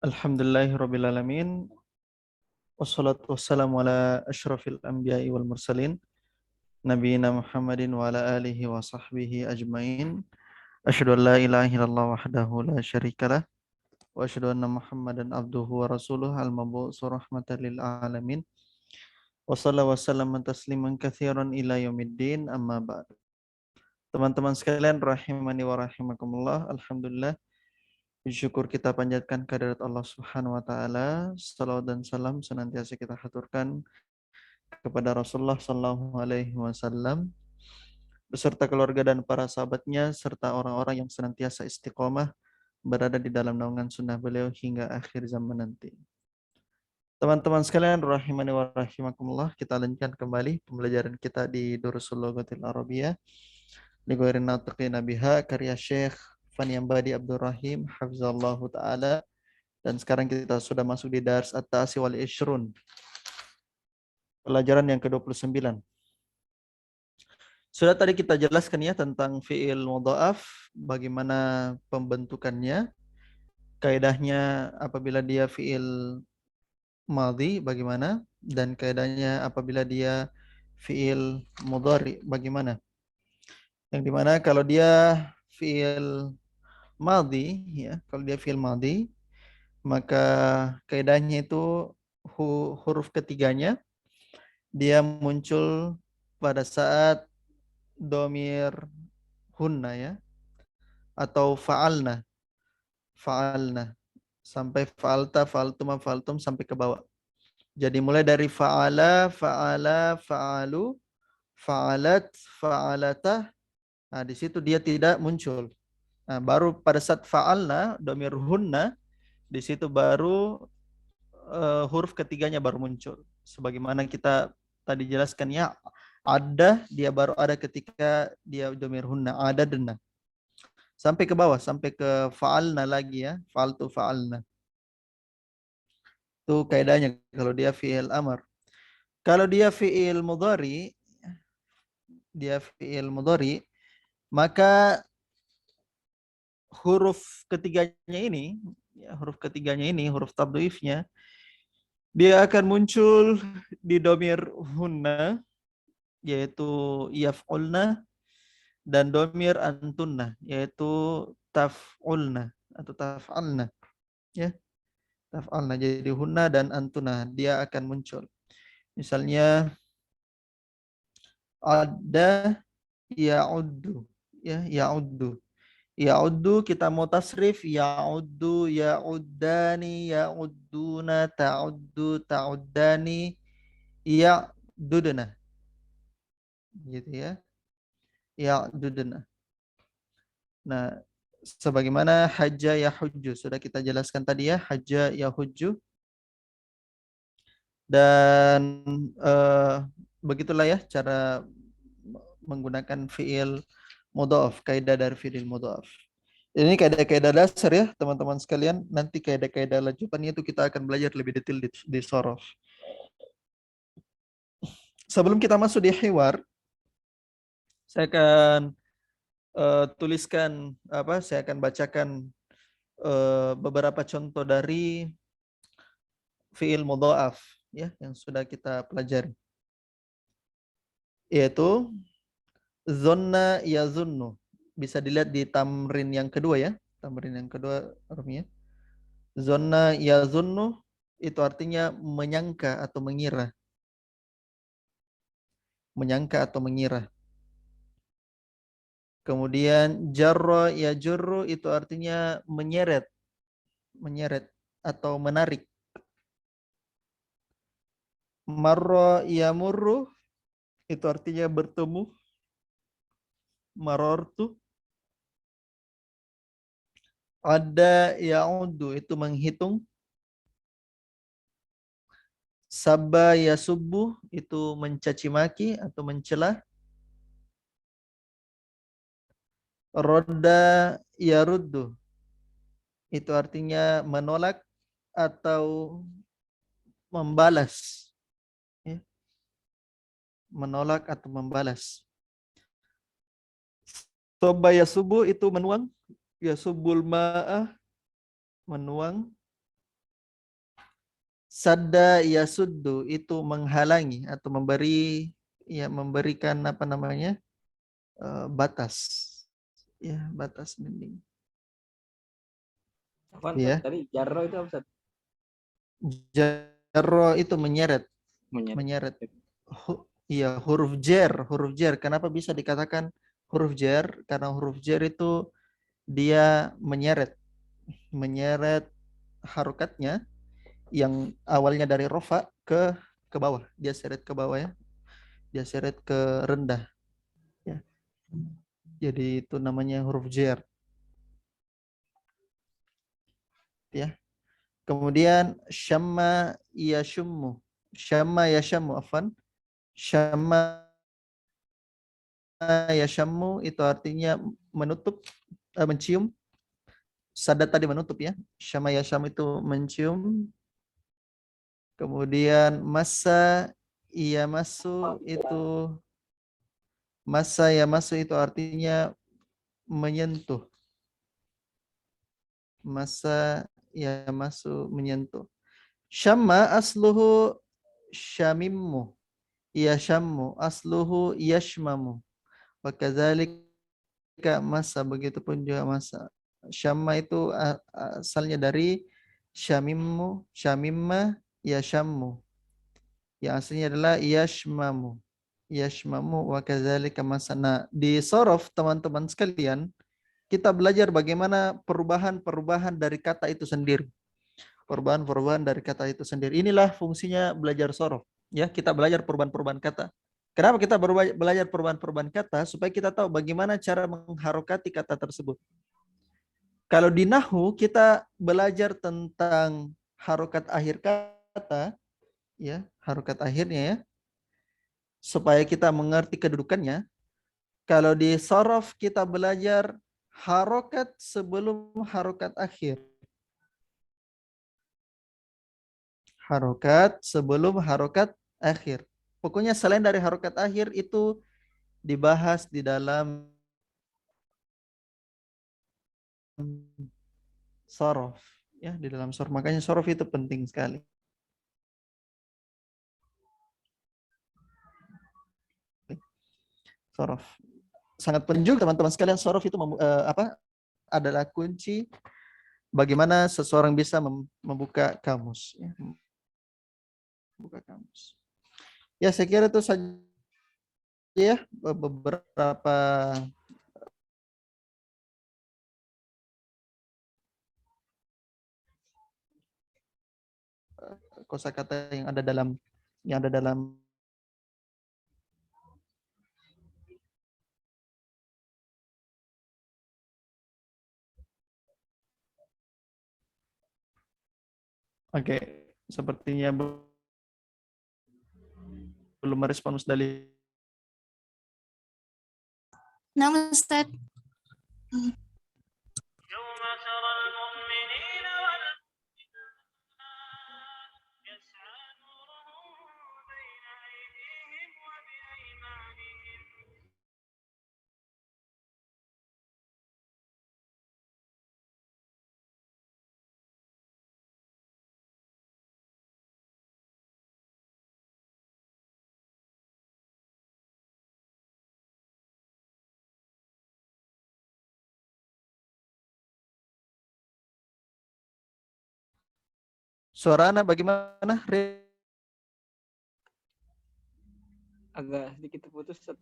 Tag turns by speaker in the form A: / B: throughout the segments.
A: Alhamdulillahirabbil alamin wassalatu wassalamu ala asyrafil anbiya'i wal mursalin nabiyina Muhammadin wa ala alihi wa sahbihi ajmain. Asyhadu an la ilaha illallah wahdahu la syarikalah wa asyhadu anna Muhammadan abduhu wa rasuluh al-mab'uts rahmatan lil alamin wa sallallahu wasallam tasliman katsiran ila yaumiddin amma ba'd. Teman-teman sekalian rahimani wa rahimakumullah, alhamdulillah syukur kita panjatkan kehadirat Allah Subhanahu wa taala. Salawat dan salam senantiasa kita haturkan kepada Rasulullah sallallahu alaihi wasallam beserta keluarga dan para sahabatnya serta orang-orang yang senantiasa istiqomah berada di dalam naungan sunnah beliau hingga akhir zaman nanti. Teman-teman sekalian rahimani wa rahimakumullah, kita lanjutkan kembali pembelajaran kita di Durusul Lughatil Arabiyyah li ghairi natiqina biha karya Syekh Faniambadi Abdul Rahim hafizallahu taala. Dan sekarang kita sudah masuk di dars at-ta'asi wal ishrun. Pelajaran yang ke-29. Sudah tadi kita jelaskan ya tentang fi'il mudha'af, bagaimana pembentukannya, kaidahnya apabila dia fi'il madhi bagaimana, dan kaidahnya apabila dia fi'il mudhari bagaimana. Yang dimana kalau dia fi'il madhi ya, kalau dia fi'il madhi maka kaidahnya itu huruf ketiganya dia muncul pada saat domir hunna ya, atau fa'alna sampai fa'alta, fa'altum, fa'altum sampai ke bawah. Jadi mulai dari fa'ala, fa'ala, fa'alu, fa'alat, fa'alata. Nah, di situ dia tidak muncul. Nah, baru pada saat fa'alna domir hunna, di situ baru huruf ketiganya baru muncul. Sebagaimana kita tadi jelaskan ya, ada dia baru ada ketika dia domir hunna, ada dena. Sampai ke bawah, sampai ke fa'alna lagi ya, fa'altu fa'alna. Itu kaidahnya kalau dia fi'il amr. Kalau dia fi'il mudhari, maka huruf ketiganya ini, ya, huruf tadhifnya, dia akan muncul di domir hunna, yaitu yaf'ulna, dan domir antunna, yaitu taf'ulna atau taf'alna. Ya, taf'alna. Jadi hunna dan antunna, dia akan muncul. Misalnya, ada ya'uddu. Ya, ya'uddu. Ya'uddu kita mau tasrif, ya'uddu, ya'uddani, ya'udduna, ta'uddu, ta'uddani, ya'dudna. Gitu ya. Ya'dudna. Nah, sebagaimana hajja yahujju sudah kita jelaskan tadi ya, hajja yahujju. Dan begitulah ya cara menggunakan fi'il mudhaf, kaidah dari fi'il mudhaf. Ini kaidah-kaidah dasar ya teman-teman sekalian. Nanti kaidah-kaidah lanjutannya itu kita akan belajar lebih detail di sorof. Sebelum kita masuk di hiwar, saya akan saya akan bacakan beberapa contoh dari fi'il mudha'af ya yang sudah kita pelajari. Yaitu zonna yazunnu. Bisa dilihat di tamrin yang kedua ya. Tamrin yang kedua artinya. Zonna yazunnu itu artinya menyangka atau mengira. Menyangka atau mengira. Kemudian jarra yajurru itu artinya menyeret. Menyeret atau menarik. Marra yamurru itu artinya bertemu. Marartu. Ada ya'udu itu menghitung. Sabba yasubbu itu mencaci maki atau mencela. Rodda yaruddu itu artinya menolak atau membalas. Ya. Menolak atau membalas. Sabba yasubbu itu menuang. Yasubbul ma'ah menuang. Sadda yasuddu itu menghalangi atau memberikan apa namanya? Batas. Ya, batas dinding.
B: Apaan Ustaz?
A: Ya.
B: Tadi jarro itu apa Ustaz?
A: Jarro itu menyeret.
B: Menyeret.
A: Iya, huruf jer, huruf jer. Kenapa bisa dikatakan huruf jer? Karena huruf jer itu dia menyeret harokatnya yang awalnya dari rofa ke bawah. Dia seret ke bawah ya. Dia seret ke rendah ya. Jadi itu namanya huruf jer. Ya. Kemudian syamma yashummu. Syamma yashammu afan. Syamma yashammu itu artinya menutup, mencium. Sadat tadi menutup ya. Syamma yasham itu mencium. Kemudian masa ia masuk itu artinya menyentuh. Masa ia masuk menyentuh. Syamma asluhu syamimmu. Ia syammu asluhu yashmamu. Wa kadzalika masa, begitupun juga masa. Syamma itu asalnya dari syamimmu, syamimma, yashammu. Yang aslinya adalah yashmamu. Yashmamu wa kadzalika masa. Nah, di sorof teman-teman sekalian, kita belajar bagaimana perubahan-perubahan dari kata itu sendiri. Perubahan-perubahan dari kata itu sendiri. Inilah fungsinya belajar sorof. Ya, kita belajar perubahan-perubahan kata. Kenapa kita belajar perubahan-perubahan kata? Supaya kita tahu bagaimana cara mengharokati kata tersebut. Kalau di Nahwu kita belajar tentang harokat akhir kata, ya, harokat akhirnya ya, supaya kita mengerti kedudukannya. Kalau di sorof kita belajar harokat sebelum harokat akhir. Harokat sebelum harokat akhir. Pokoknya selain dari harokat akhir itu dibahas di dalam sorof. Ya, di dalam sorof. Makanya sorof itu penting sekali. Sorof. Sangat penting teman-teman sekalian, sorof itu adalah kunci bagaimana seseorang bisa membuka kamus. Ya. Membuka kamus. Ya, saya kira itu saja ya beberapa kosakata yang ada dalam Oke, sepertinya belum merespon Musdali.
C: Nah, Ustaz.
A: Suara anak bagaimana?
B: Agak sedikit terputus Ustaz.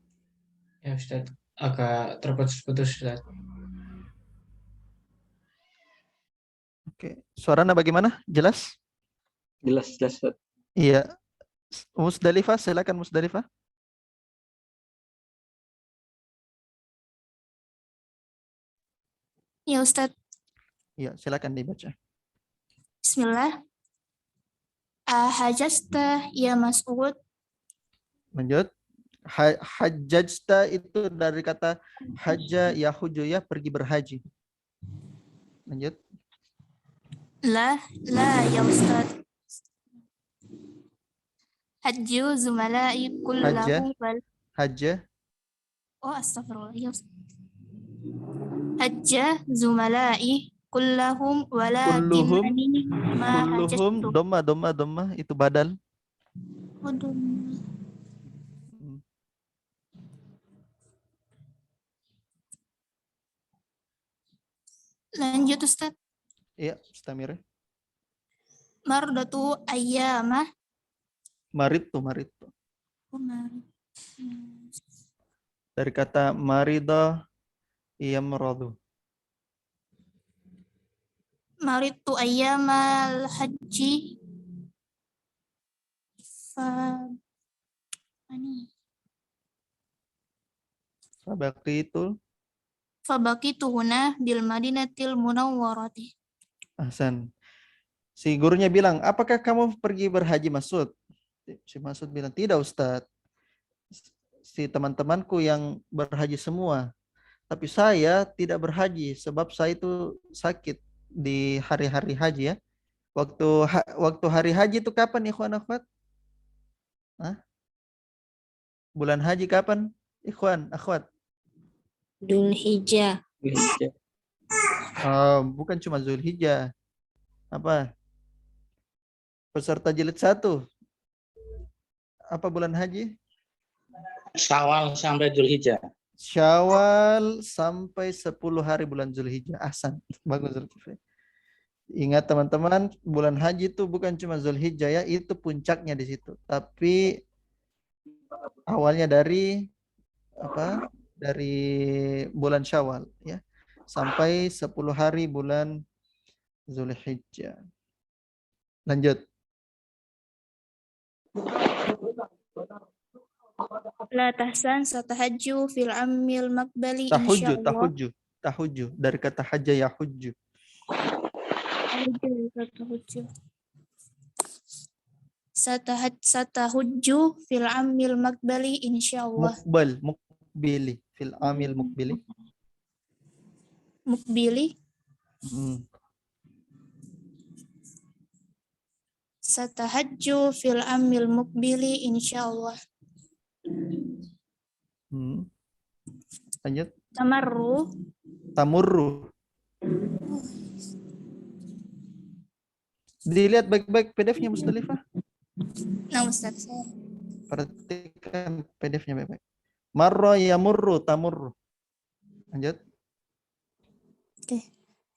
D: Ya Ustaz, agak terputus-putus Ustaz.
A: Oke, suara anak bagaimana? Jelas?
B: Jelas Ustaz.
A: Iya. Musdalifah, silakan Musdalifah.
C: Ya, Ustaz.
A: Iya, silakan dibaca.
C: Bismillah. Hajasta ya Mas'ud.
A: Lanjut. Hajjajta itu dari kata hajja yahuju ya, pergi berhaji. Lanjut.
C: La ya Ustaz. Hajju zumala'i kullahu bal.
A: Hajja.
C: Oh, astagfirullah. Ya, Ustaz. Hajja zumala'i kullahum
A: Kulluhum.
C: walakinnani ma
A: Kulluhum.
C: hajjatu.
A: Dhamma. Itu badal.
C: Waduh. Lanjut Ustaz.
A: Iya, istamir.
C: Mardatu ayyamah.
A: Maritu. Dari kata marida yamradu.
C: Maritu ayyamal haji. Fabaqitu huna bil madinatil munawwarati.
A: Ahsan. Si gurunya bilang, apakah kamu pergi berhaji Masud? Si Masud bilang, tidak Ustadz. Si teman-temanku yang berhaji semua. Tapi saya tidak berhaji sebab saya itu sakit di hari-hari haji ya. Waktu hari haji itu kapan ikhwan akhwat? Hah? Bulan haji kapan? Ikhwan akhwat?
E: Dzulhijjah.
A: Bukan cuma Zulhijjah. Apa? Peserta jilid 1. Apa bulan haji?
F: Syawal sampai Dzulhijjah.
A: Syawal sampai 10 hari bulan Zulhijjah. Ahsan. Bagus Zulkifli. Ingat teman-teman, bulan haji itu bukan cuma Zulhijjah ya, itu puncaknya di situ. Tapi awalnya dari apa? Dari bulan Syawal ya. Sampai 10 hari bulan Zulhijjah. Lanjut.
C: La tahsan satahajju fil amil makbali insyaallah.
A: Tahujju dari kata hajja yahujju.
C: Satahujju fil amil makbali insyaallah.
A: Mukbili fil amil mukbili.
C: Mukbili. Satahajju fil amil mukbili insyaallah.
A: Lanjut. Tamurru. Dilihat baik-baik PDF-nya Mustalifah.
C: Nah, Ustaz.
A: Perhatikan PDF-nya baik-baik. Marra yamurru tamurru. Lanjut.
C: Oke.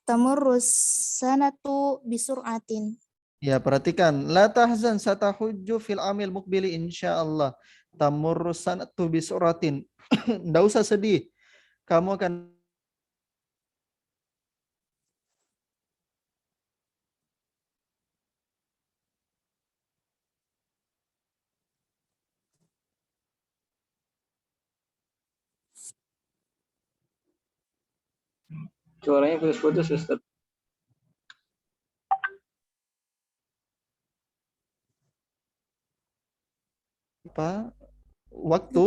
C: Tamurru sanatu bisur'atin.
A: Ya, perhatikan. La tahzan satahujju fil amil mukbili insyaallah. Tamurru sanatu bisuratin. Enggak usah sedih. Kamu akan
B: Suaranya putus-putus Ustaz.
A: waktu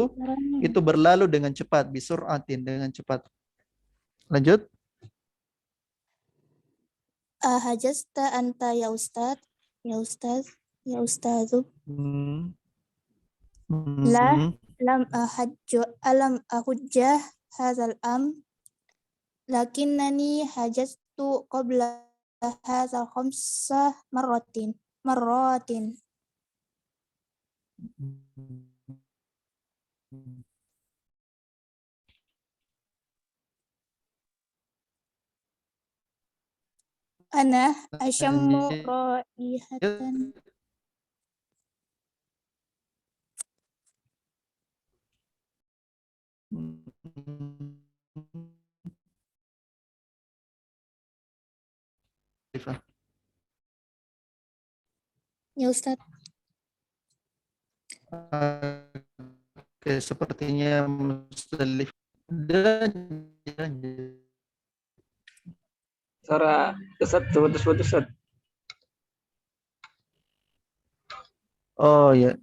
A: itu berlalu dengan cepat, bisuratin dengan cepat. Lanjut.
C: Ahajasta anta ya Ustaz? Ya Ustaz? Ya Ustazu? La lam ahujjah hadzal am lakinnani hajastu qabla hadzal khamsah marratin. Ana asyammu raihatan. Ya Ustaz.
A: Oke, sepertinya Mustalif.
B: Suara Ustaz putus-putus Ustaz.
A: Oh ya.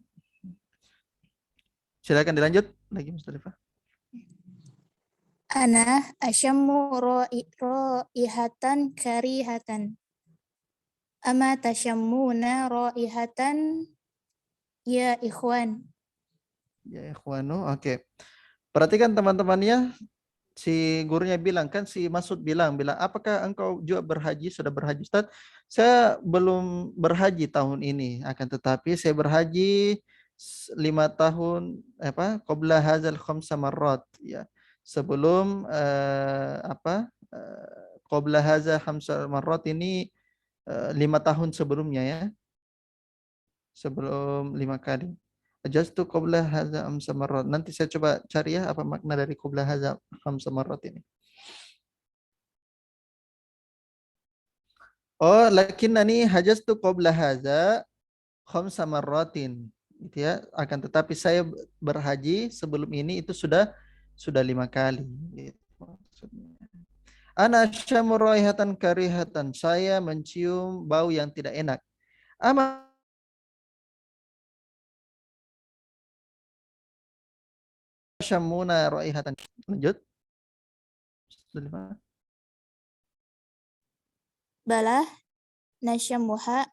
A: Silakan dilanjut lagi Mustalifah.
C: Ana asyammu raihatan karihatan. Ama tasyammuna raihatan ya ikhwan.
A: Ya ikhwanu, oke. Perhatikan teman-temannya. si gurunya bilang kan, si Masud bilang, apakah engkau juga berhaji, sudah berhaji Ustaz? Saya belum berhaji tahun ini, akan tetapi saya berhaji 5 tahun qabla hadzal khamsa marrat, ya. Sebelum qabla hadza khamsa marrat ini 5 tahun sebelumnya, ya. Sebelum 5 kali. Ajastu qabla hadza khamsa marrat. Nanti saya coba cari ya apa makna dari qabla hadza khamsa marrat ini. Oh, lakinnani hajastu qabla hadza khamsa marratin. Gitu ya. Akan tetapi saya berhaji sebelum ini itu sudah 5 kali. Gitu maksudnya. Ana syamu raihatan karihatan. Saya mencium bau yang tidak enak. Ama syamuna raihatan. Lanjut.
C: Balah nasyamuha.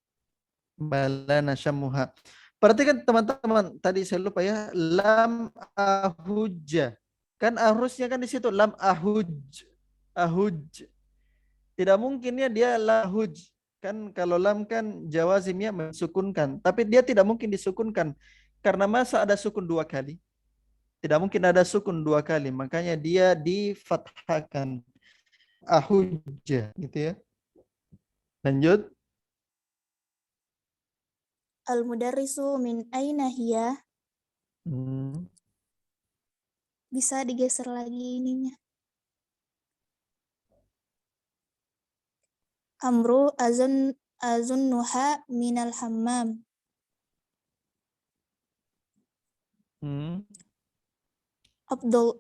A: Bala nasyamuha. Perhatikan teman-teman, tadi saya lupa ya, lam ahujja. Kan harusnya kan di situ lam ahuj. Ahuj. Tidak mungkinnya dia lahuj. Kan kalau lam kan jawazimnya mensukunkan, tapi dia tidak mungkin disukunkan karena masa ada sukun 2 kali. Tidak mungkin ada sukun 2 kali, makanya dia difathahkan. Ahujja gitu ya. Lanjut.
C: Al-mudarrisu min aina hiya.
A: Hmm.
C: Bisa digeser lagi ininya. Amru azunnuha minal hammam.
A: Hmm.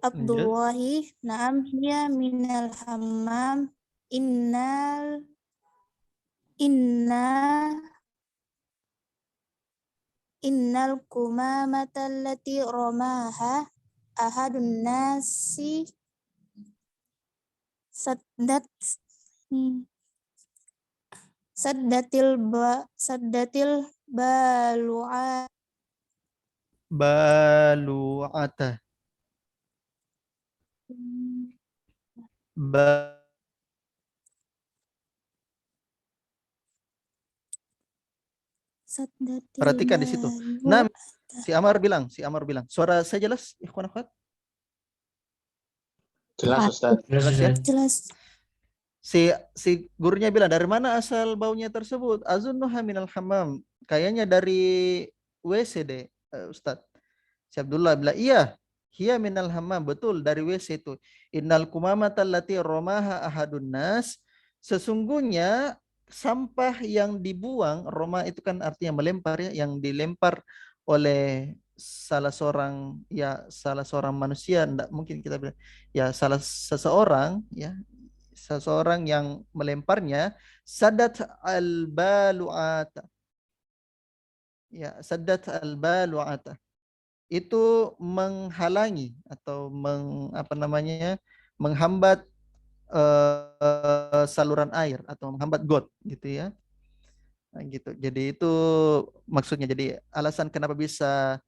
C: Abdullahi na'am hiya minal hammam. Inna innal kumamata allati ramaha ahadun nasi saddatil balu'a.
A: Balu'ata. Perhatikan di situ. Nah, si Amar bilang. Suara saya jelas, ikhwan akhwat?
F: Jelas Ustaz.
A: Jelas ya?
C: Jelas.
A: Si gurunya bilang, dari mana asal baunya tersebut? Azunnuha minal hammam. Kayaknya dari WC deh, Ustaz. Si Abdullah bilang, iya. Hiya minal hammam. Betul, dari WC itu. Innal kumamata allati romaha ahadun nas. Sesungguhnya sampah yang dibuang, roma itu kan artinya melempar ya, yang dilempar oleh salah seorang manusia, enggak mungkin kita bilang ya seseorang yang melemparnya, sadat al-balu'ata. Ya, sadat al-balu'ata. Itu menghalangi atau menghambat saluran air atau menghambat got gitu ya. Nah, gitu. Jadi itu maksudnya. Jadi alasan kenapa bisa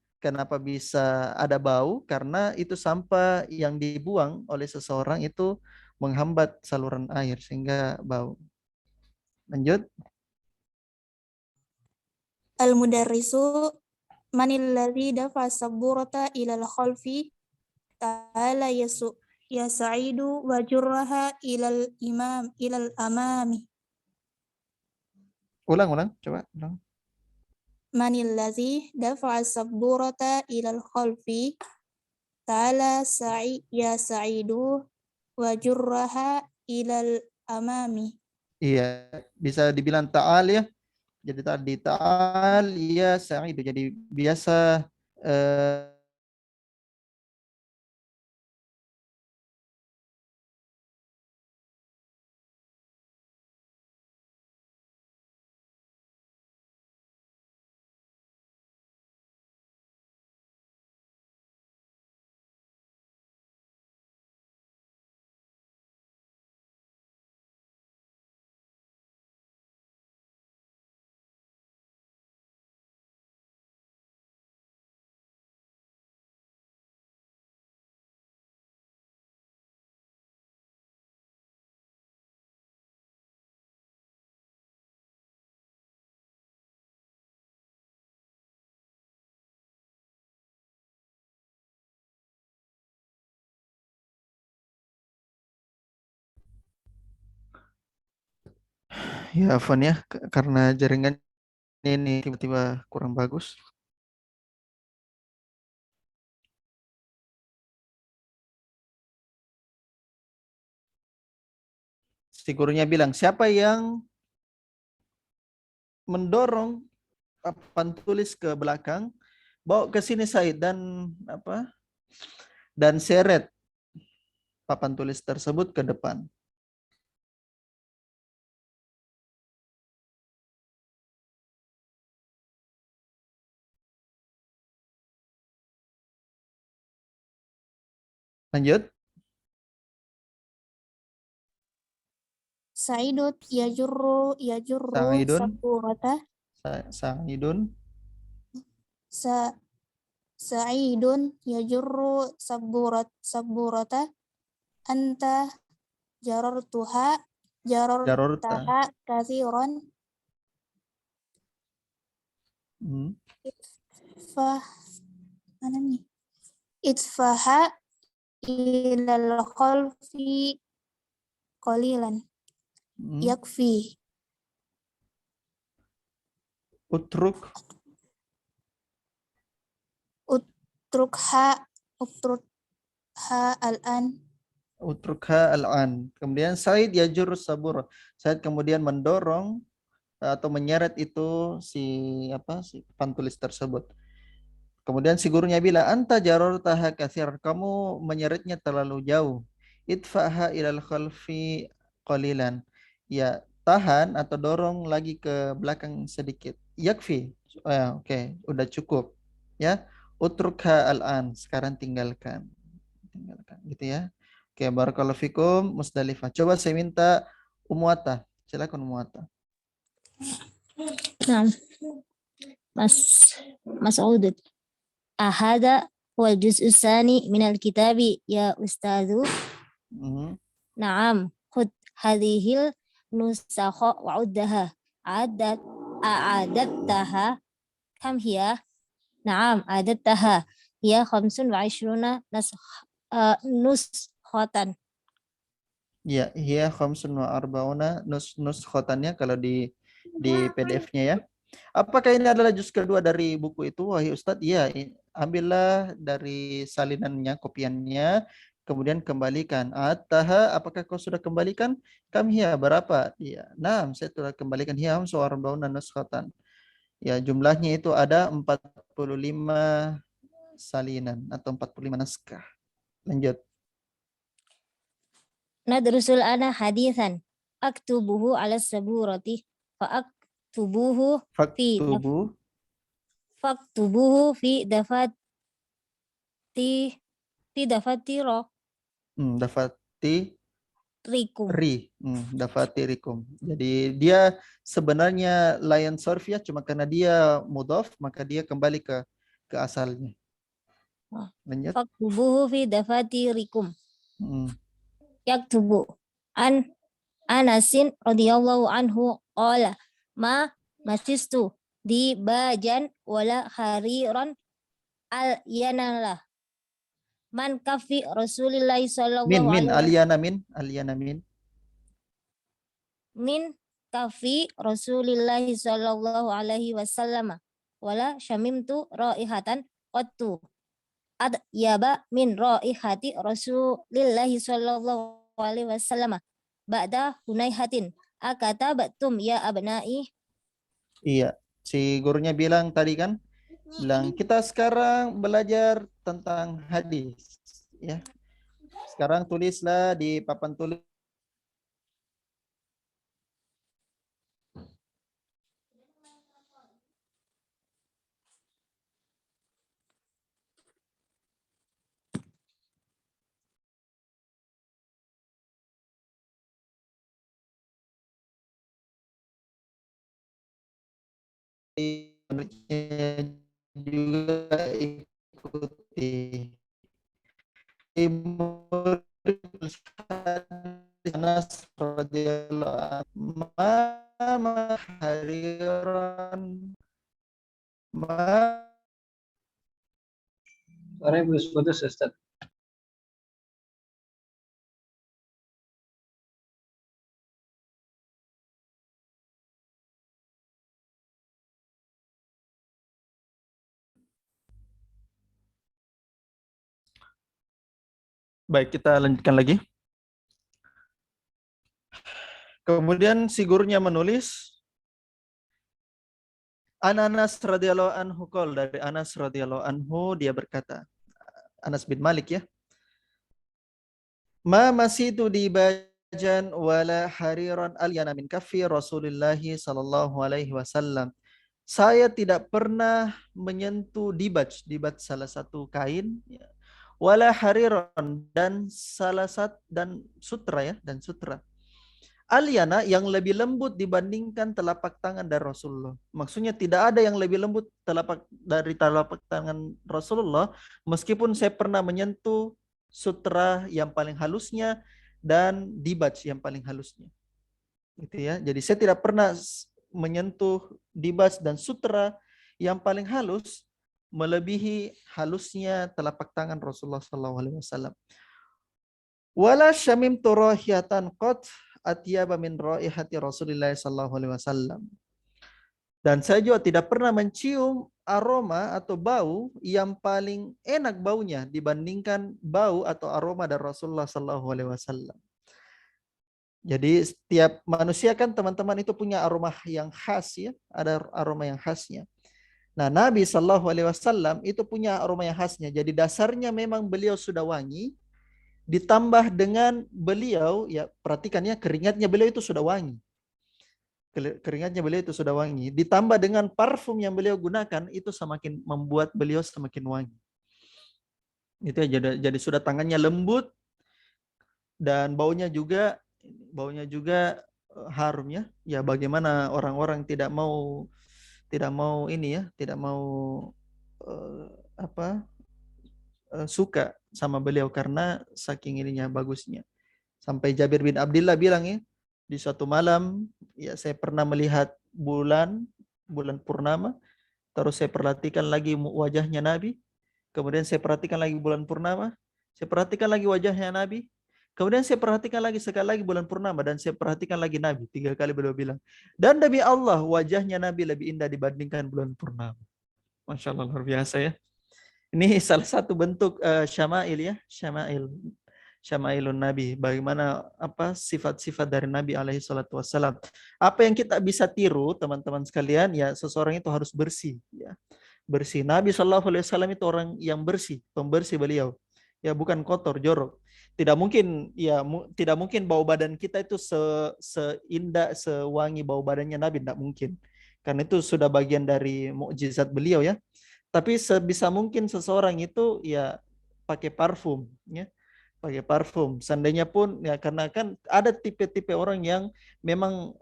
A: ada bau karena itu sampah yang dibuang oleh seseorang itu menghambat saluran air sehingga bau. Lanjut.
C: Al-mudarrisu manil ladzi dafa saburata ilal khalfi ta'ala yasa'idu wa jurraha ilal amami.
A: Ulang, coba ulang.
C: Manil ladzi dafa saburata ilal khalfi ta'ala yasa'idu wa jurraha ilal amami.
A: Iya, bisa dibilang ta'al ya. Jadi tadi ta'al ya sa'idu. Jadi biasa Ya, Afwan ya, karena jaringan ini tiba-tiba kurang bagus. Si gurunya bilang, siapa yang mendorong papan tulis ke belakang, bawa ke sini Said dan apa? Dan seret papan tulis tersebut ke depan. Lanjut.
C: Saidut yajurru
A: Sa'idun,
C: saburata
A: Sa'idun,
C: sa Sa'idun yajurru saburata anta jarartuha
A: Jarorta.
C: jarartaha kathiran
A: Hmm.
C: fa mana nih idfaha ilal khalfi qalilan
A: Hmm.
C: yakfi
A: Utruk,
C: utrukha utrukha al-an
A: utrukha al-an. Kemudian Said yajur sabur. Said kemudian mendorong atau menyeret itu si papan tulis tersebut. Kemudian si gurunya bilang, anta jarortaha katsir, kamu menyeretnya terlalu jauh. Idfaha ilal khalfi qalilan. Ya, tahan atau dorong lagi ke belakang sedikit. Yakfi. Oh ya, oke, udah cukup. Ya, utrukha al-an, sekarang tinggalkan. Tinggalkan gitu ya. Oke, barakallahu fikum Musdalifah. Coba saya minta Umuata. Silakan Umuata.
E: نعم مسعود هذا هو الجزء الثاني من الكتاب يا أستاذ
A: Mhm.
E: نعم خذ هذه النسخ وعدها أعددتها كم هي نعم أعددتها هي 25 نسخة
A: Ya, hiya khamsun wa arbauna khotannya kalau di PDF-nya ya. Apakah ini adalah juz kedua dari buku itu, wahai Ustadz? Iya, ambillah dari salinannya, kopiannya, kemudian kembalikan. Ataha, apakah kau sudah kembalikan? Kami hiya, berapa? Iya, nah, saya telah kembalikan hiya khamsun wa arbauna khotan. Ya, jumlahnya itu ada 45 salinan atau 45 naskah. Lanjut.
E: ندرس الآن حديثا أكتبه على السبورة فأكتبه في
A: Faktubu.
E: فاكتبوه في دفاتركم
A: Dafati dafati rikum. Jadi dia sebenarnya layan sorf ya, cuma karena dia mudhaf maka dia kembali ke asalnya. Lanjut.
E: فاكتبوه في دفاتركم
A: Hmm.
E: يكتب عن أنس رضي الله عنه قال ما مسست ديباجا ولا حريرا الينا من كفي رسول الله صلى الله عليه وسلم
A: Aliana min.
E: من كفي رسول الله صلى الله عليه وسلم ولا شممت رائحة قط أطيب من رائحة رسول الله صلى الله عليه وسلم بعد هنيهة أكتبتم يا أبنائي.
A: Iya, si gurunya bilang tadi kan, bilang kita sekarang belajar tentang hadis ya. Sekarang tulislah di papan tulis juga ikuti. Anas radhiyallahu anhu ma hariran ma
B: Suaranya putus-putus Ustaz.
A: Baik, kita lanjutkan lagi. Kemudian si gurunya menulis, Anas radhiyallahu anhu qol, dari Anas radhiyallahu anhu dia berkata, Anas bin Malik ya. Ma masitu dibajan wala hariran alyana min kaffi Rasulullah sallallahu alaihi wasallam. Saya tidak pernah menyentuh dibaj salah satu kain, ya. Wala hariran, dan sutra ya, dan sutra. Alyana, yang lebih lembut dibandingkan telapak tangan dari Rasulullah. Maksudnya tidak ada yang lebih lembut dari telapak tangan Rasulullah, meskipun saya pernah menyentuh sutra yang paling halusnya dan dibaj yang paling halusnya. Gitu ya. Jadi saya tidak pernah menyentuh dibaj dan sutra yang paling halus melebihi halusnya telapak tangan Rasulullah SAW. Wala syamimtu rahiyatan qat atyaba min raihati Rasulillah SAW. Dan saya juga tidak pernah mencium aroma atau bau yang paling enak baunya dibandingkan bau atau aroma dari Rasulullah SAW. Jadi setiap manusia kan teman-teman itu punya aroma yang khas ya, ada aroma yang khasnya. Nah, Nabi SAW itu punya aroma yang khasnya. Jadi dasarnya memang beliau sudah wangi, ditambah dengan beliau, ya perhatikan ya, keringatnya beliau itu sudah wangi. Keringatnya beliau itu sudah wangi. Ditambah dengan parfum yang beliau gunakan, itu semakin membuat beliau semakin wangi. Itu ya, jadi sudah tangannya lembut, dan baunya juga harum ya. Ya bagaimana orang-orang tidak mau ini ya, tidak mau suka sama beliau karena saking ininya bagusnya. Sampai Jabir bin Abdullah bilang ya, di suatu malam ya saya pernah melihat bulan purnama, terus saya perhatikan lagi wajahnya Nabi, kemudian saya perhatikan lagi bulan purnama, saya perhatikan lagi wajahnya Nabi, kemudian saya perhatikan lagi sekali lagi bulan purnama, dan saya perhatikan lagi Nabi. 3 kali beliau bilang, dan demi Allah wajahnya Nabi lebih indah dibandingkan bulan purnama. Masya Allah, luar biasa ya. Ini salah satu bentuk syama'il ya, syama'ilun Nabi. Bagaimana sifat-sifat dari Nabi alaihi salatu wassalam. Apa yang kita bisa tiru teman-teman sekalian, ya seseorang itu harus bersih ya. Bersih. Nabi sallallahu alaihi wasallam itu orang yang bersih, pembersih beliau. Ya bukan kotor, jorok. Tidak mungkin bau badan kita itu seindah, sewangi bau badannya Nabi, tidak mungkin. Karena itu sudah bagian dari mukjizat beliau ya. Tapi sebisa mungkin seseorang itu ya pakai parfum ya. Pakai parfum. Seandainya pun ya, karena kan ada tipe-tipe orang yang memang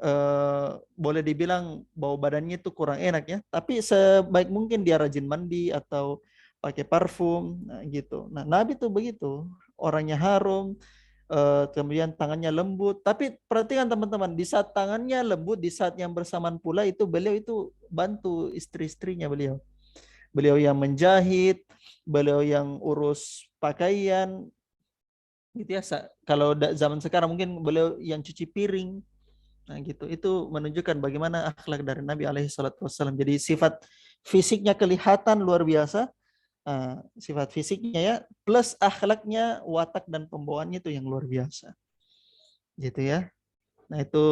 A: boleh dibilang bau badannya itu kurang enak ya. Tapi sebaik mungkin dia rajin mandi atau pakai parfum, nah, gitu. Nah, Nabi tuh begitu, orangnya harum, kemudian tangannya lembut. Tapi perhatikan teman-teman, di saat tangannya lembut, di saat yang bersamaan pula itu beliau itu bantu istri-istrinya beliau. Beliau yang menjahit, beliau yang urus pakaian, gitu ya. Kalau zaman sekarang mungkin beliau yang cuci piring. Nah, gitu. Itu menunjukkan bagaimana akhlak dari Nabi alaihi salatu wassalam. Jadi sifat fisiknya kelihatan luar biasa. Sifat fisiknya ya, plus akhlaknya, watak dan pembawaannya itu yang luar biasa. Gitu ya. Nah, itu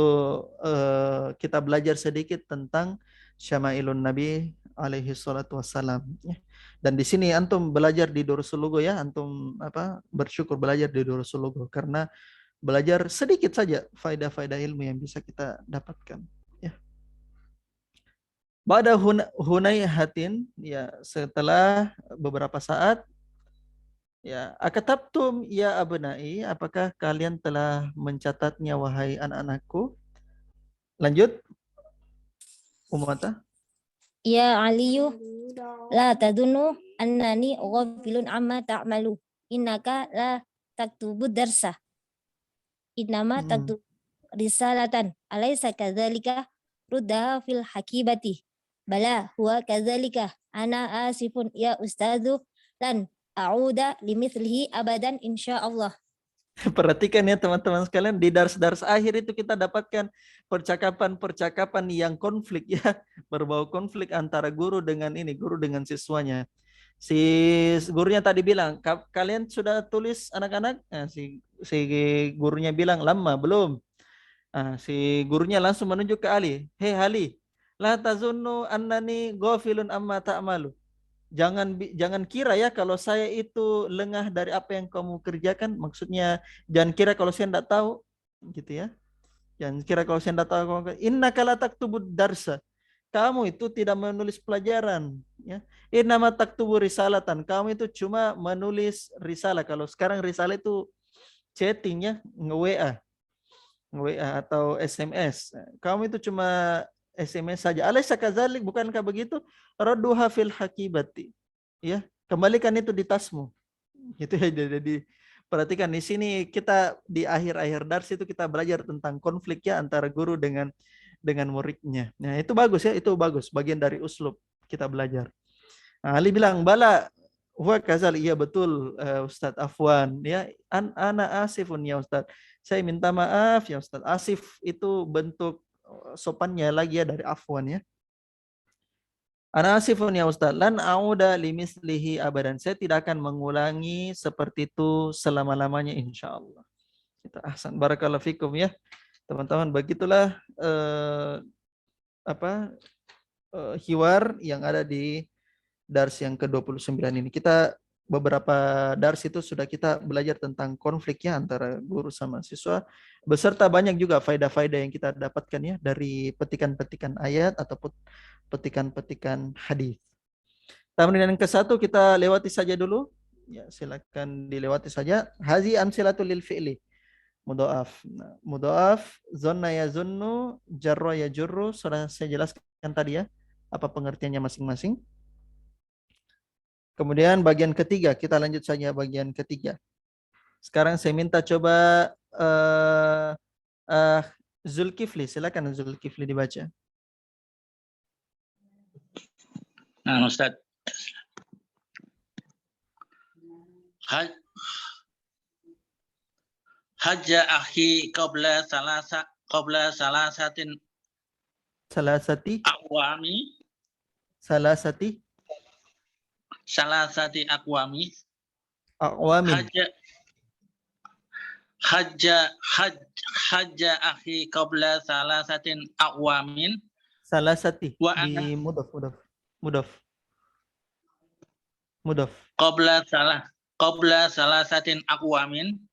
A: kita belajar sedikit tentang syama'ilun Nabi alaihi salatu wassalam ya. Dan di sini antum belajar di Durusul Lugho ya, antum bersyukur belajar di Durusul Lugho karena belajar sedikit saja faedah-faedah ilmu yang bisa kita dapatkan ya. Ba'da hunayhatin, ya setelah beberapa saat, ya akatabtum ya abnai, apakah kalian telah mencatatnya wahai anak-anakku? Lanjut Umata.
E: Ya Aliyu, la tadunu annani ghafilun amma ta'malu. Innaka la taktubu darsa. Innama taktubu risalatan. Alaysa kadzalika ruddaha fil hakibati. Bala huwa kadzalika. Ana asifun ya ustadzu lan a'uda limithlihi abadan insyaallah.
A: Perhatikan ya teman-teman sekalian, di dars-dars akhir itu kita dapatkan percakapan-percakapan yang konflik ya, berbau konflik antara guru dengan siswanya. Si gurunya tadi bilang, kalian sudah tulis anak-anak? Nah, si gurunya bilang, lama, belum. Nah, si gurunya langsung menunjuk ke Ali. Hei Ali, la tazunnu annani ghafilun amma ta'malu. Jangan kira ya kalau saya itu lengah dari apa yang kamu kerjakan. Maksudnya jangan kira kalau saya tidak tahu, gitu ya. Jangan kira kalau saya tidak tahu. Innaka la taktubud darsa. Kamu itu tidak menulis pelajaran, ya. Innama taktubu risalatan. Kamu itu cuma menulis risalah. Kalau sekarang risalah itu chatting ya, nge-WA atau SMS. Kamu itu cuma SMS saja. Alaysa kadzalik, bukankah begitu? Radduha fil hakibati. Ya, kembalikan itu di tasmu. Gitu ya. Jadi perhatikan di sini kita di akhir-akhir dars itu kita belajar tentang konflik ya antara guru dengan muridnya. Nah, itu bagus ya, itu bagus. Bagian dari uslub kita belajar. Nah, Ali bilang, "Bala huwa kadzal." Iya betul, Ustadz Afwan ya. Ana asifun ya Ustadz. Saya minta maaf ya Ustadz. Asif itu bentuk sopannya lagi ya dari Afwan ya. Ana asifun ya Ustadz. Lan a'uda limislihi abadan. Saya tidak akan mengulangi seperti itu selama-lamanya insyaallah. Kita ahsan, barakallahu fikum ya. Teman-teman, begitulah hiwar yang ada di dars yang ke-29 ini. Kita beberapa dars itu sudah kita belajar tentang konflik ya antara guru sama siswa, beserta banyak juga faedah-faedah yang kita dapatkan ya dari petikan-petikan ayat ataupun petikan-petikan hadis. Tamrin yang ke-1 kita lewati saja dulu. Ya, silakan dilewati saja. Hazi amsilatul lil fi'li. Mudha'af. Nah, mudha'af, zonna yazunnu, jarra yajurru, sudah saya jelaskan tadi ya apa pengertiannya masing-masing. Kemudian bagian ketiga, kita lanjut saja bagian ketiga. Sekarang saya minta coba Zulkifli, silakan Zulkifli dibaca.
F: Nah, Ustaz. Hajja akhi qabla salasatin
A: Salasati
F: aqwami
A: salasati
F: aqwami
A: aqwamin.
F: Hajja akhi qabla salasatin aqwamin
A: Salasati
F: wa
A: di mudaf.
F: qabla salasatin aqwamin.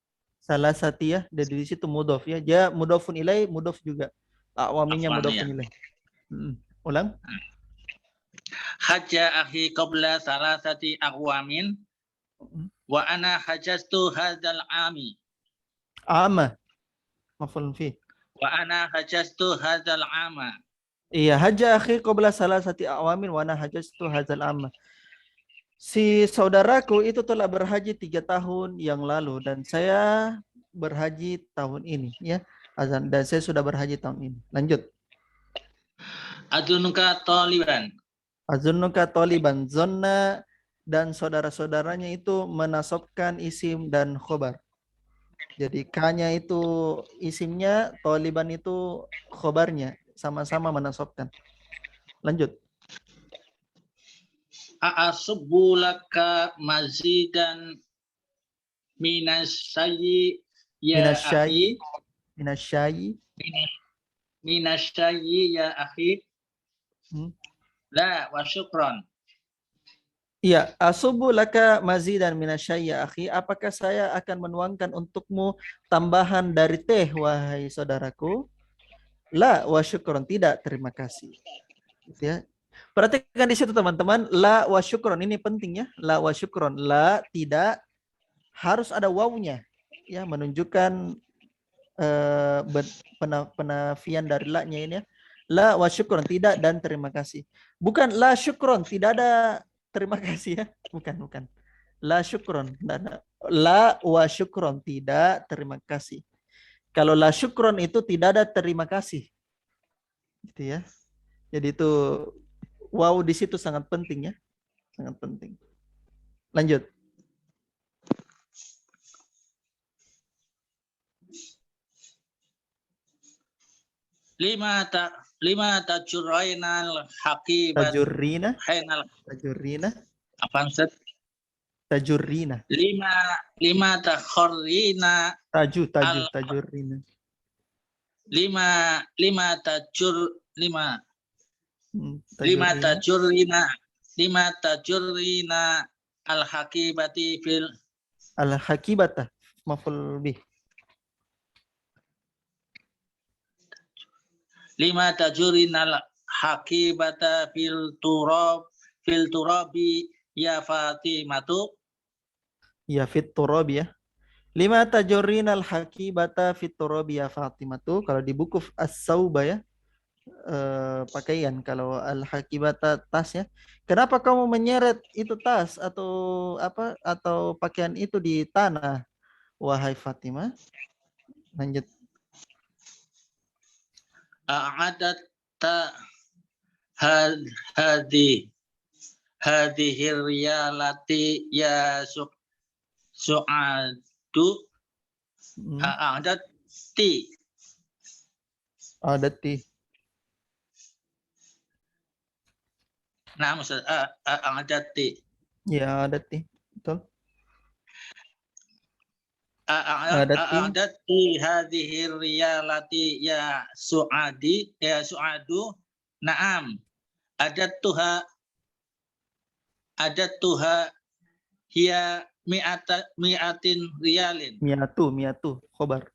A: Salasati ya, dari situ mudaf ya. Dia mudafun ilai, mudaf juga. Aqwaminya mudafun
F: ya.
A: ilai. Ulang.
F: Hajja akhi qabla salasati aqwamin wa ana hajjastu hadzal ami.
A: Ama. Maf'ulun fi.
F: Wa ana hajjastu hadzal ama.
A: Iya, hajja akhi qabla salasati aqwamin wa ana hajjastu hadzal ama. Si saudaraku itu telah berhaji 3 tahun yang lalu dan saya berhaji tahun ini ya. Azan, dan saya sudah berhaji tahun ini. Lanjut.
F: Azunuka taliban.
A: Azunnuka taliban. Zonna dan saudara-saudaranya itu menasabkan isim dan khobar. Jadi K-nya itu isimnya, taliban itu khobarnya, sama-sama menasabkan. Lanjut.
F: A'asubbu laka mazidan minasyayi ya akhi. Minasyayi ya akhi. La wa syukran.
A: Iya, asubu laka mazidan minasyai ya akhi. Apakah saya akan menuangkan untukmu tambahan dari teh, wahai saudaraku? La wa syukron, tidak, terima kasih. Ya. Perhatikan di situ teman-teman, la wa syukron ini penting ya. La wa syukron, la tidak, harus ada wawunya ya, menunjukkan penafian dari la-nya ini ya. La wa syukron, tidak dan terima kasih. Bukan la syukron, tidak ada terima kasih ya. Bukan. La syukron, la wa syukron, tidak terima kasih. Kalau la syukron itu tidak ada terima kasih. Gitu ya. Jadi itu wow di situ sangat penting ya. Sangat penting. Lanjut.
F: Lima tajurrainal haqibat.
A: Tajurrina.
F: Hainal.
A: Tajurrina.
F: Apa Ustaz?
A: Tajurrina.
F: Lima takhorrina
A: Tajurrina.
F: lima tajurrina al-hakibati fil
A: Al-hakibata. Maful bih.
F: lima tajurrina al-hakibata fil turabi ya Fatimatu.
A: Ya fit turabi ya. Lima tajurrina al-hakibata fit turabi ya Fatimatu. Kalau di buku As-Sauba ya. Pakaian. Kalau al-hakibata tas ya. Kenapa kamu menyeret itu tas atau apa atau pakaian itu di tanah, wahai Fatimah? Lanjut.
F: A'adat ta hadhihi riyalati ya su'adu a'adat ti
A: Adati.
F: nah maksud a'adat ti
A: Ya adati. Betul. Adati.
F: a'adat ti hadhihi riyalati ya su'adu na'am adat tuha hiya mi'atin riyalin.
A: Miatu. Khobar.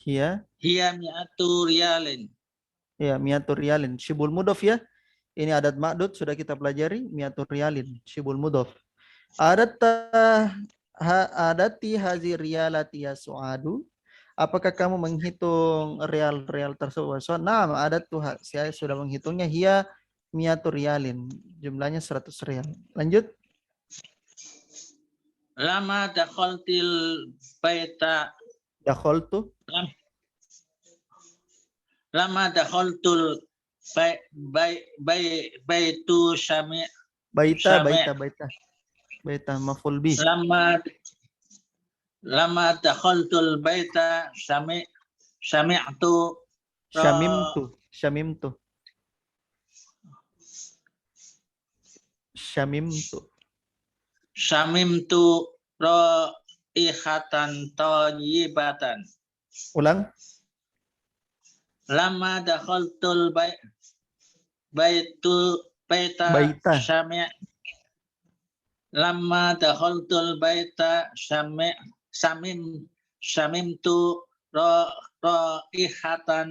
F: Hiya mi'atu riyalin.
A: Ya, miatu riyalin. Syibul mudhof ya. Ini adat ma'dud sudah kita pelajari. Miatu riyalin. Syibul mudhof. Adati hazi riyalati ya su'adu. Apakah kamu menghitung real tersebut? So, nah, adat tuha. Saya sudah menghitungnya. Hiya miatu riyalin. Jumlahnya 100 riyal. Lanjut.
F: Lama dakhaltil baita.
A: Dakhaltu.
F: Lama dakhaltul baitu syami.
A: Baita maful bih.
F: Lama dakhaltul baita syami'tu raihatan thayyibatan.
A: Ulang.
F: Lama dakhaltul baita lama dakhaltul baita syamimtu raihatan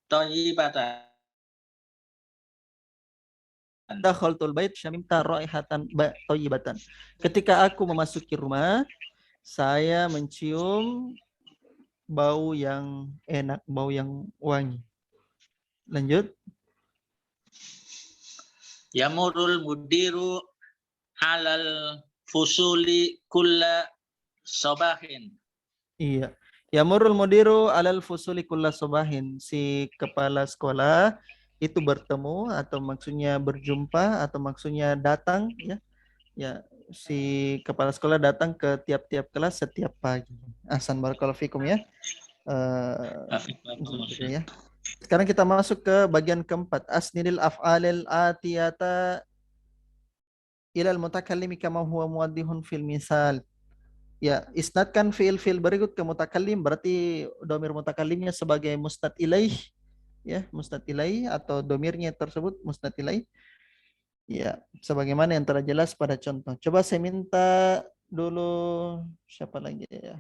F: thayyibatan.
A: Dakhaltul bait syamimta raihatan thayyibatan. Ketika aku memasuki rumah, saya mencium bau yang enak, bau yang wangi. Lanjut.
F: Yamurul mudiru alal fusuli kulla sabahin.
A: Iya. Yamurul mudiru alal fusuli kulla sabahin. Si kepala sekolah itu bertemu atau maksudnya berjumpa atau maksudnya datang ya. Ya, si kepala sekolah datang ke tiap-tiap kelas setiap pagi. Ahsan barakallahu fikum ya. Ya. Sekarang kita masuk ke bagian keempat. Asnidil af'alil atiyata ilal mutakallimi kama huwa muwaddihun fil misal. Ya, isnadkan fiil berikut ke mutakallim, berarti domir mutakallimnya sebagai musnad ilaih. Ya, musnad ilaih atau domirnya tersebut musnad ilaih. Ya, sebagaimana yang telah jelas pada contoh. Coba saya minta dulu siapa lagi ya?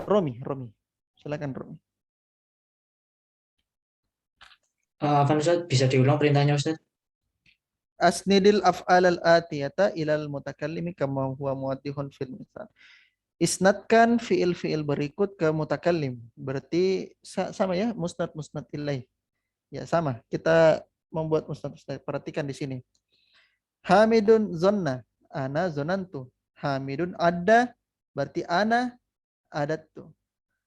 A: Romi. Silakan Romi.
D: Kan Ustaz, bisa diulang perintahnya Ustaz?
A: Asnidil af'alal atiyata ilal mutakallimi kama huwa muwaddihun fil misal. Isnadkan fiil berikut ke mutakallim. Berarti sama ya, musnad ilaih. Ya, sama. Kita membuat musnad. Perhatikan di sini. Hamidun zonna, ana zonantu. Hamidun ada, berarti ana adattu.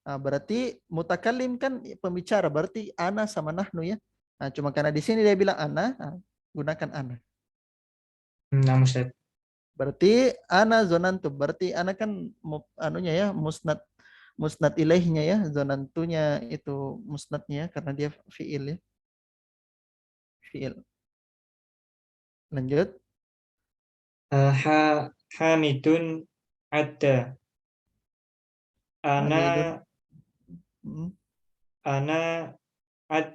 A: Nah, berarti mutakallim kan pembicara, berarti ana sama nahnu ya. Nah, cuma karena di sini dia bilang ana, gunakan ana.
D: Nah, Ustaz.
A: Berarti ana zonantu, berarti ana kan anunya ya, musnad ilaihnya ya, zonantunya itu musnadnya karena dia fiil ya. Fiil. Lanjut.
D: Hamidun ada.
A: Hamidun.
D: Ana ad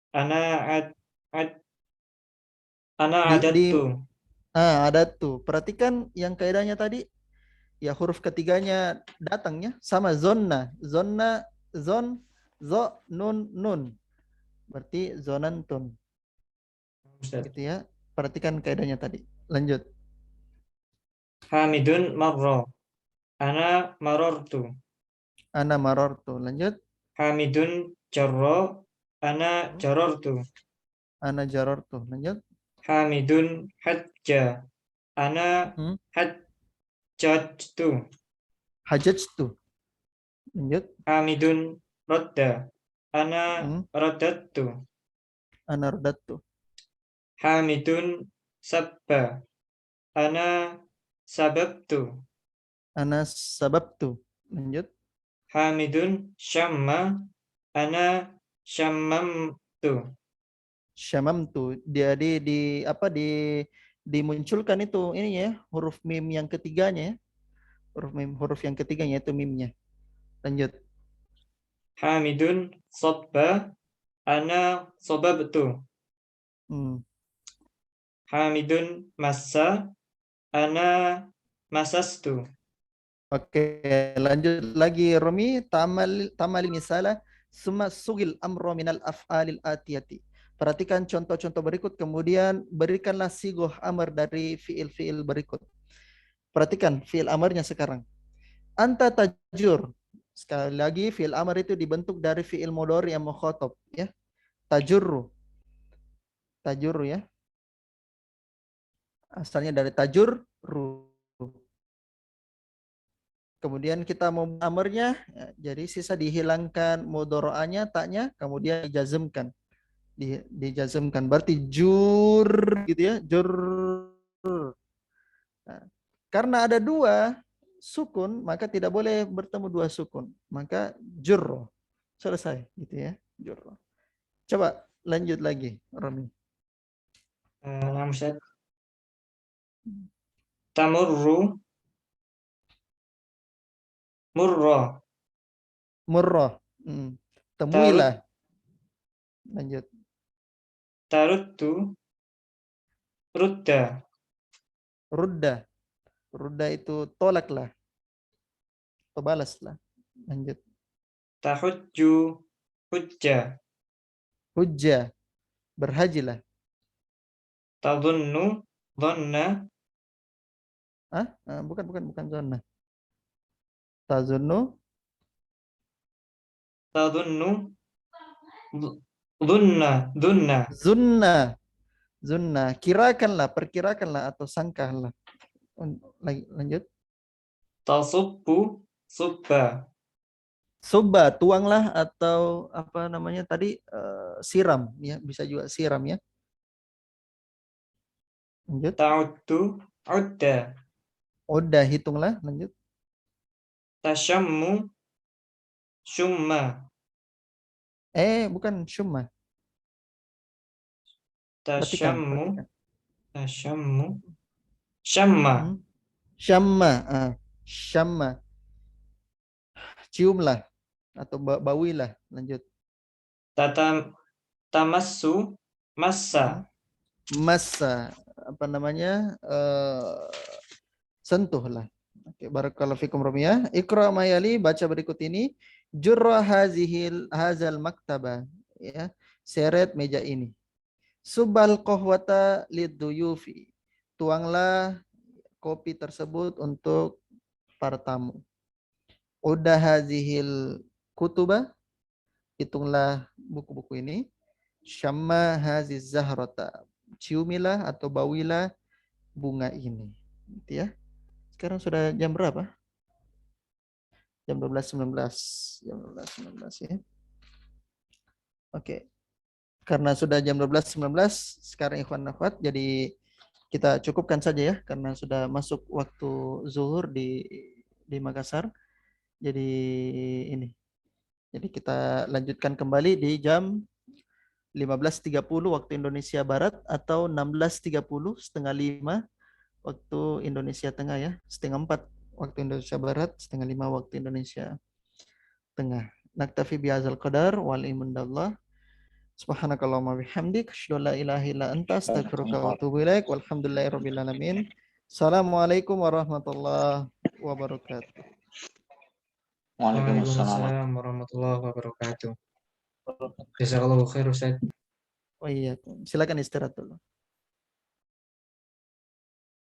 D: ana ad ad ana adattu.
A: Ada tuh. Perhatikan yang kaidahnya tadi. Ya huruf ketiganya datangnya sama zonna. Zonna, zon, zo, nun, nun. Berarti zonantun.
D: Ustaz.
A: Gitu ya. Perhatikan kaidahnya tadi. Lanjut.
D: Hamidun marra. Ana marortu.
A: Ana marortu. Lanjut.
D: Hamidun jarra. Ana jarortu.
A: Ana jarortu. Lanjut.
D: Hamidun hajja. Ana hajjajtu.
A: Hajajtu. Lanjut.
D: Hamidun radda. Ana raddattu.
A: Ana raddattu.
D: Hamidun sabba. Ana sababtu.
A: Ana sababtu. Lanjut.
D: Hamidun syamma. Ana syammamtu.
A: Syamamtu. Jadi dimunculkan itu ini ya, huruf mim yang ketiganya ya. Huruf yang ketiganya itu mimnya. Lanjut.
D: Hamidun sabba. Ana sababtu. Hamidun massa. Ana masastu.
A: Oke, lanjut lagi Romi. Tamal misalah summa sugil amro minal af'alil atiyati. Perhatikan contoh-contoh berikut, kemudian berikanlah sigoh amr dari fiil-fiil berikut. Perhatikan fiil amarnya sekarang. Anta tajur. Sekali lagi fiil amr itu dibentuk dari fiil mudhari yang mukhatab ya. Tajurru. Tajurru ya. Asalnya dari tajur ru. Kemudian kita mau amarnya, ya, jadi sisa dihilangkan mudhari'anya, taknya, kemudian dijazmkan. Dijazmkan berarti jur gitu ya, jur. Nah, karena ada dua sukun, maka tidak boleh bertemu dua sukun. Maka jur. Selesai gitu ya, jur. Coba lanjut lagi, Rami.
D: Tamurru murra.
A: Murrah. Temuilah. Lanjut.
D: Tarudtu rudda.
A: Rudda. Rudda itu tolaklah. Atau balaslah. Lanjut.
D: Tahujju hujja.
A: Hujjah. Berhajilah.
D: Tadhunnu dhanna.
A: Bukan zona. Tazunnu.
D: Tadhunnu dhunna.
A: Zunna. Zunna. Kirakanlah, perkirakanlah atau sangkalah. Lanjut.
D: Tasubbu subba.
A: Subba, tuanglah atau apa namanya tadi siram ya, bisa juga siram ya. Lanjut.
D: Ta'uddu udda.
A: Udah hitunglah, lanjut.
D: Tasyammu syumma.
A: Bukan syumma.
D: Tasyammu syamma.
A: Syamma. Syamma. Ciumlah atau bauilah. Lanjut.
D: Tamassu massa.
A: Massa, apa namanya? Sentuhlah. Oke, barakallahu fikum Romiyah. Iqra mayali, baca berikut ini. Jurra hazal maktaba, ya. Seret meja ini. Subal qahwata liduyufi. Tuanglah kopi tersebut untuk para tamu. Udah hazihil kutuba. Hitunglah buku-buku ini. Syamma haziz zahrata. Ciumilah atau bawilah bunga ini. Gitu ya. Sekarang sudah jam berapa? Jam 12.19. Jam 12.19 ya. Oke. Karena sudah jam 12.19, sekarang ikhwan akhwat, jadi kita cukupkan saja ya, karena sudah masuk waktu zuhur di Makassar. Jadi ini. Jadi kita lanjutkan kembali di jam 15.30 waktu Indonesia Barat atau 16.30 setengah 5 waktu Indonesia Tengah ya. Setengah 4 waktu Indonesia Barat, setengah 5 waktu Indonesia Tengah. Naktafi bihadzal qadar wal ilmundallah. Subhanakallahumma bihamdik asyhadu an la ilaha illa anta astaghfiruka wa atubu ilaik. Walhamdulillahirabbil alamin. Assalamualaikum warahmatullahi wabarakatuh.
B: Waalaikumsalam.
D: Waalaikumsalam warahmatullahi wabarakatuh. Jazakallahu khair Ustaz.
A: Oh iya, silakan istirahat dulu.